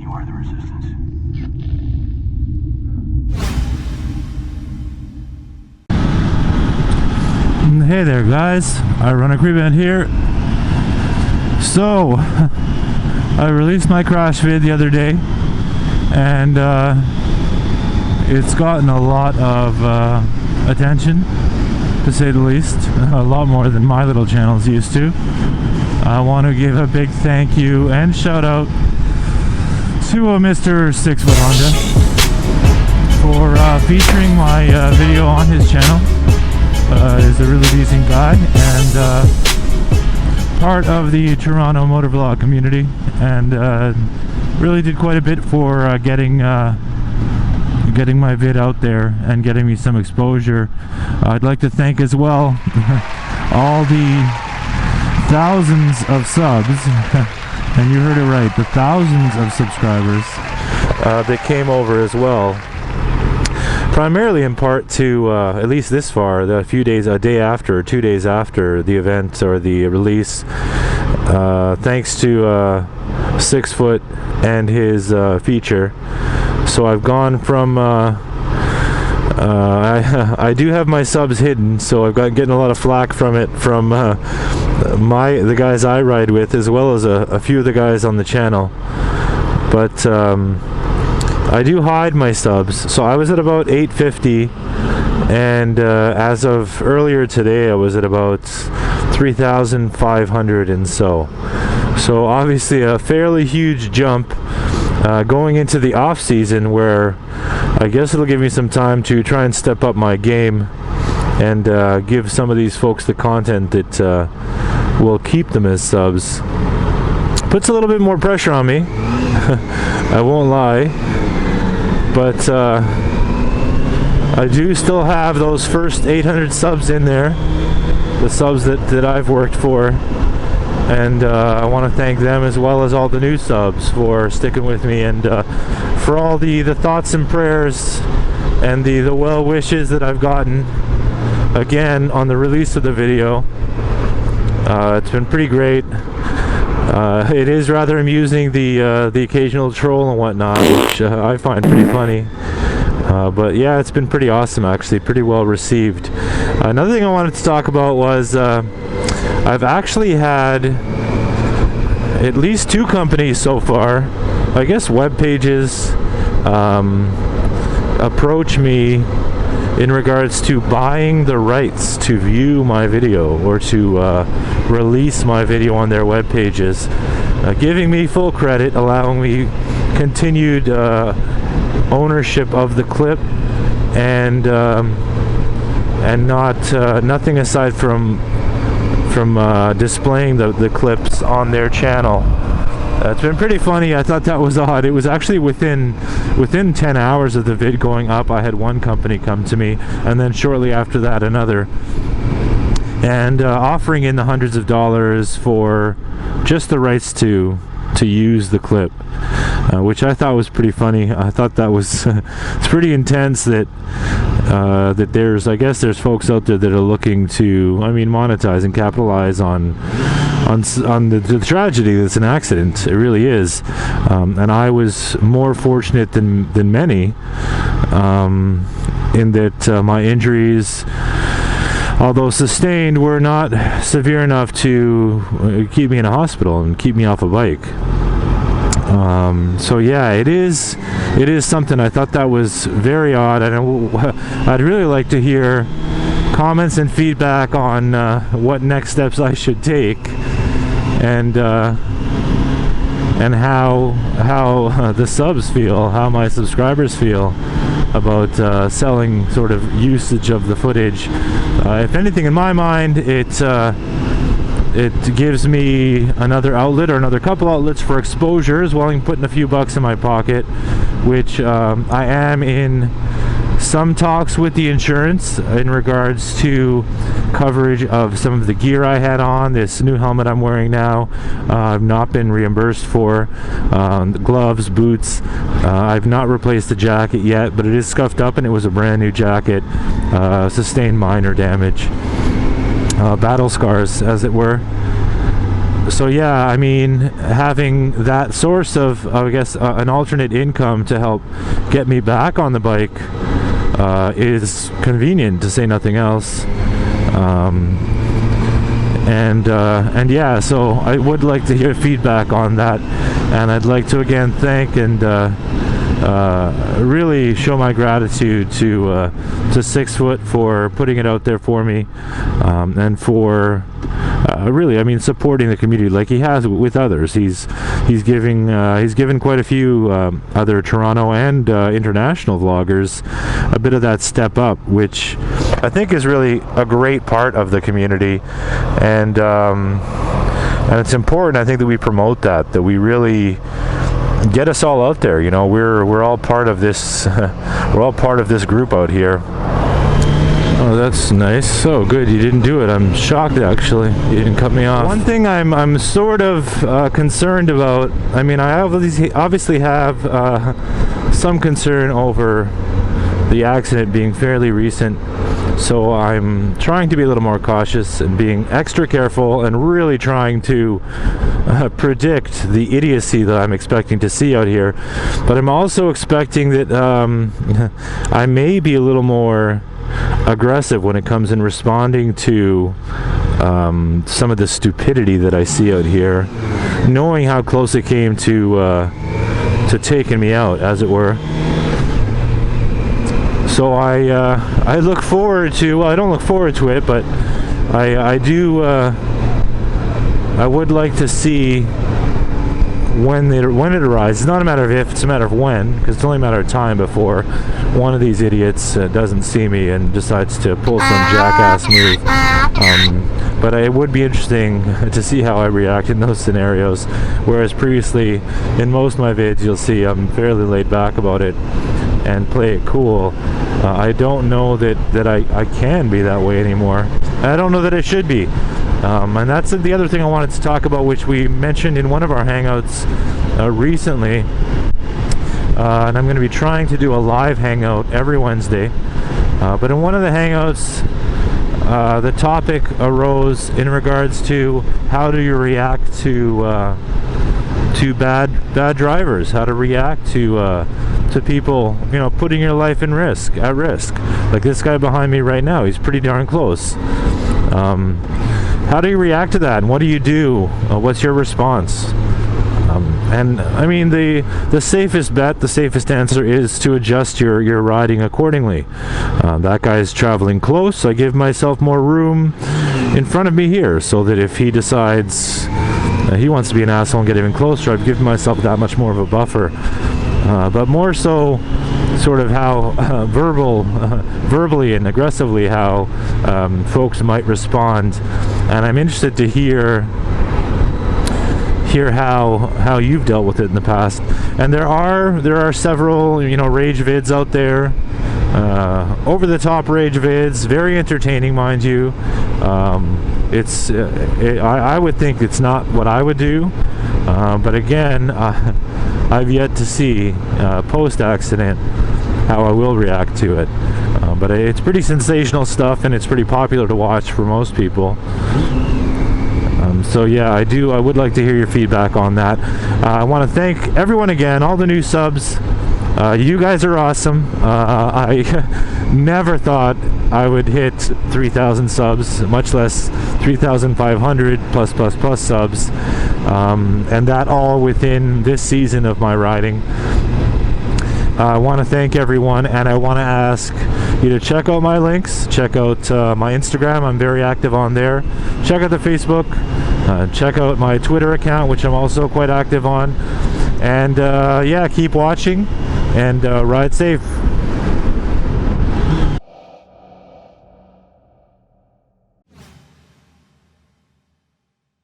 you are the resistance. Hey there guys, Ironic Rebound here. So, I released my crash vid the other day, and it's gotten a lot of attention, to say the least. A lot more than my little channel's used to. I want to give a big thank you and shout out to Mr. 6 Foot Honda for featuring my video on his channel. Is a really decent guy and part of the Toronto motovlog community, and really did quite a bit for getting my vid out there and getting me some exposure. I'd like to thank as well all the thousands of subs, and you heard it right, the thousands of subscribers that came over as well. Primarily in part to, at least this far, a day after, 2 days after the event or the release, thanks to 6 Foot and his feature. So I've gone from, I do have my subs hidden, so I've got getting a lot of flack from it from the guys I ride with, as well as a few of the guys on the channel. But I do hide my subs, so I was at about 850, and as of earlier today I was at about 3,500 and so obviously a fairly huge jump going into the off season, where I guess it'll give me some time to try and step up my game and give some of these folks the content that will keep them as subs. Puts a little bit more pressure on me, I won't lie. But I do still have those first 800 subs in there, the subs that I've worked for, and I want to thank them as well as all the new subs for sticking with me, and for all the thoughts and prayers and the well wishes that I've gotten again on the release of the video. It's been pretty great. It is rather amusing, the occasional troll and whatnot, which I find pretty funny. But yeah, it's been pretty awesome, actually, pretty well received. Another thing I wanted to talk about was I've actually had at least 2 companies so far, I guess web pages, approach me in regards to buying the rights to view my video or to release my video on their web pages, giving me full credit, allowing me continued ownership of the clip, and nothing aside from displaying the clips on their channel. It's been pretty funny. I thought that was odd. It was actually within 10 hours of the vid going up, I had one company come to me, and then shortly after that another, and offering in the hundreds of dollars for just the rights to use the clip, which I thought was pretty funny. I thought that was it's pretty intense that I guess there's folks out there that are looking to, monetize and capitalize on the tragedy that's an accident. It really is, and I was more fortunate than many in that my injuries, although sustained, were not severe enough to keep me in a hospital and keep me off a bike. So yeah, it is something. I thought that was very odd, and I'd really like to hear comments and feedback on what next steps I should take, and how the subs feel, how my subscribers feel about selling sort of usage of the footage. If anything, in my mind, it gives me another outlet, or another couple outlets for exposure, as well as putting a few bucks in my pocket, which I am in some talks with the insurance in regards to coverage of some of the gear I had on. This new helmet I'm wearing now, I've not been reimbursed for. The gloves, boots, I've not replaced the jacket yet, but it is scuffed up and it was a brand new jacket. Sustained minor damage, battle scars as it were. So yeah, I mean, having that source of, I guess, an alternate income to help get me back on the bike is convenient, to say nothing else. And yeah, so I would like to hear feedback on that, and I'd like to again thank and really show my gratitude to 6 Foot for putting it out there for me, and for really, I mean, supporting the community like he has with others. He's given quite a few other Toronto and international vloggers a bit of that step up, which I think is really a great part of the community, and it's important, I think, that we promote that we really get us all out there. You know, we're all part of this we're all part of this group out here. Oh, that's nice. So good you didn't do it. I'm shocked, actually. You didn't cut me off. One thing I'm sort of concerned about, I mean, I obviously have some concern over the accident being fairly recent, so I'm trying to be a little more cautious and being extra careful and really trying to predict the idiocy that I'm expecting to see out here. But I'm also expecting that I may be a little more aggressive when it comes in responding to some of the stupidity that I see out here, knowing how close it came to taking me out, as it were. So I look forward to, well, I don't look forward to it, but I do, I would like to see when it arises. It's not a matter of if, it's a matter of when, because it's only a matter of time before one of these idiots doesn't see me and decides to pull some jackass move. But it would be interesting to see how I react in those scenarios, whereas previously in most of my vids you'll see I'm fairly laid back about it and play it cool. I don't know that I can be that way anymore. I don't know that I should be. And that's the other thing I wanted to talk about, which we mentioned in one of our hangouts recently. And I'm going to be trying to do a live hangout every Wednesday. But in one of the hangouts, the topic arose in regards to how do you react to bad drivers, how to react to people, you know, putting your life at risk. Like this guy behind me right now, he's pretty darn close. How do you react to that, and what do you do? What's your response? And I mean, the safest bet, the safest answer is to adjust your riding accordingly. That guy's traveling close. I give myself more room in front of me here, so that if he decides he wants to be an asshole and get even closer, I've given myself that much more of a buffer. But more so, sort of how verbally and aggressively how folks might respond, and I'm interested to hear how you've dealt with it in the past. And there are several, you know, rage vids out there, over the top rage vids, very entertaining, mind you. I would think it's not what I would do, but again, I've yet to see post-accident how I will react to it. But it's pretty sensational stuff, and it's pretty popular to watch for most people. So yeah, I would like to hear your feedback on that. I want to thank everyone again, all the new subs. You guys are awesome. I never thought I would hit 3,000 subs, much less 3,500 plus subs, and that all within this season of my riding. I want to thank everyone, and I want to ask you to check out my links, check out my Instagram, I'm very active on there, check out the Facebook, check out my Twitter account, which I'm also quite active on, and yeah, keep watching, and ride safe.